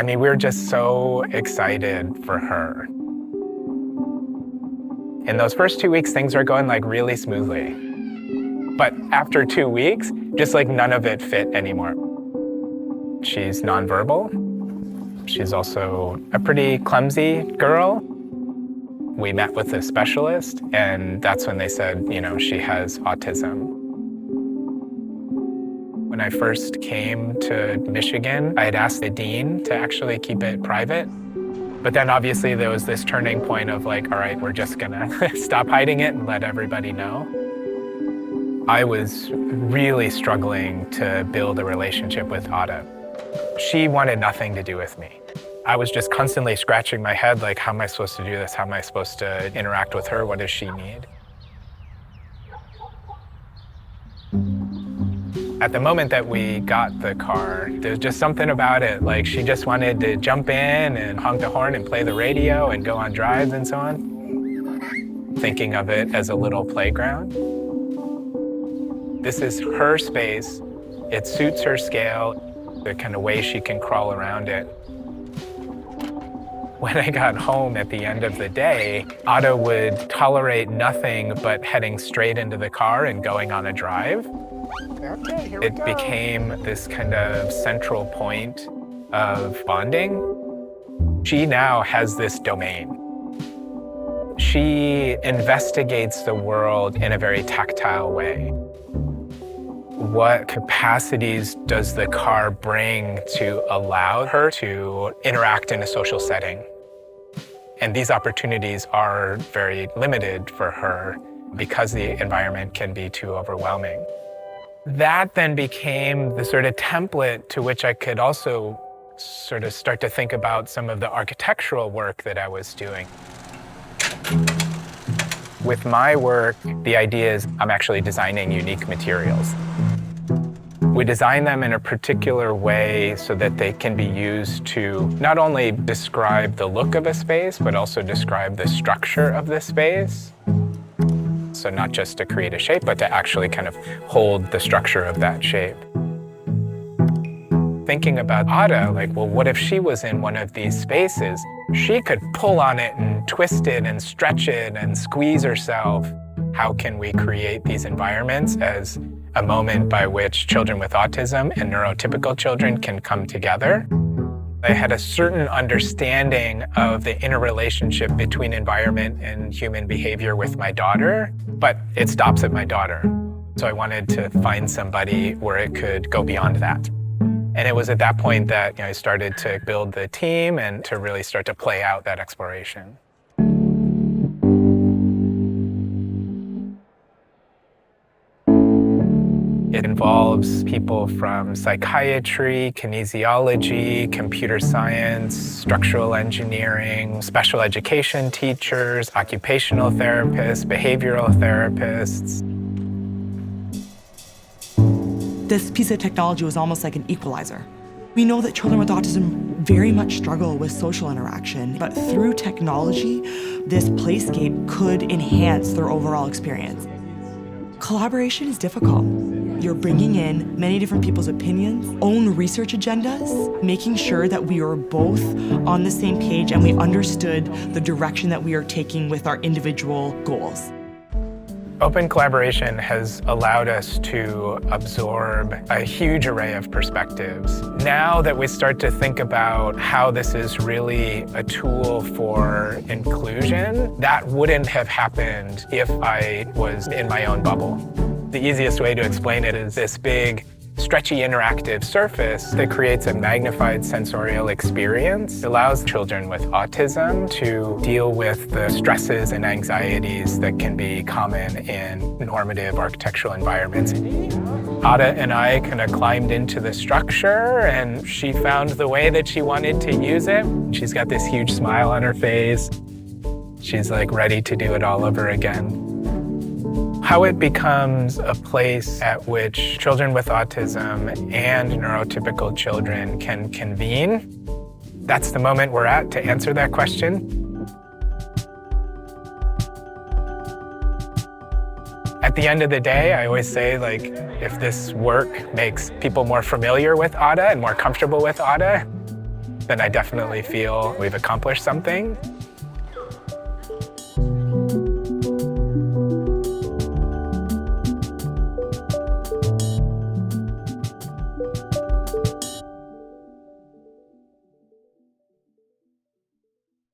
I mean, we're just so excited for her. In those first 2 weeks, things are going like really smoothly. But after 2 weeks, just like none of it fit anymore. She's nonverbal. She's also a pretty clumsy girl. We met with a specialist, and that's when they said, she has autism. When I first came to Michigan, I had asked the dean to actually keep it private. But then obviously there was this turning point of like, all right, we're just gonna stop hiding it and let everybody know. I was really struggling to build a relationship with Ada. She wanted nothing to do with me. I was just constantly scratching my head like, how am I supposed to do this? How am I supposed to interact with her? What does she need? At the moment that we got the car, there's just something about it. Like she just wanted to jump in and honk the horn and play the radio and go on drives and so on. Thinking of it as a little playground. This is her space. It suits her scale, the kind of way she can crawl around it. When I got home at the end of the day, Ada would tolerate nothing but heading straight into the car and going on a drive. Okay, here we It go. became this kind of central point of bonding. She now has this domain. She investigates the world in a very tactile way. What capacities does the car bring to allow her to interact in a social setting? And these opportunities are very limited for her because the environment can be too overwhelming. That then became the sort of template to which I could also sort of start to think about some of the architectural work that I was doing. With my work, the idea is I'm actually designing unique materials. We design them in a particular way so that they can be used to not only describe the look of a space, but also describe the structure of the space. So not just to create a shape, but to actually kind of hold the structure of that shape. Thinking about Ada, like, well, what if she was in one of these spaces? She could pull on it and twist it and stretch it and squeeze herself. How can we create these environments as a moment by which children with autism and neurotypical children can come together? I had a certain understanding of the interrelationship between environment and human behavior with my daughter, but it stops at my daughter. So I wanted to find somebody where it could go beyond that. And it was at that point that I started to build the team and to really start to play out that exploration. It involves people from psychiatry, kinesiology, computer science, structural engineering, special education teachers, occupational therapists, behavioral therapists. This piece of technology was almost like an equalizer. We know that children with autism very much struggle with social interaction, but through technology, this playscape could enhance their overall experience. Collaboration is difficult. You're bringing in many different people's opinions, own research agendas, making sure that we are both on the same page and we understood the direction that we are taking with our individual goals. Open collaboration has allowed us to absorb a huge array of perspectives. Now that we start to think about how this is really a tool for inclusion, that wouldn't have happened if I was in my own bubble. The easiest way to explain it is this big, stretchy interactive surface that creates a magnified sensorial experience. It allows children with autism to deal with the stresses and anxieties that can be common in normative architectural environments. Ada and I kind of climbed into the structure and she found the way that she wanted to use it. She's got this huge smile on her face. She's like ready to do it all over again. How it becomes a place at which children with autism and neurotypical children can convene, that's the moment we're at to answer that question. At the end of the day, I always say, like, if this work makes people more familiar with Ada and more comfortable with Ada, then I definitely feel we've accomplished something.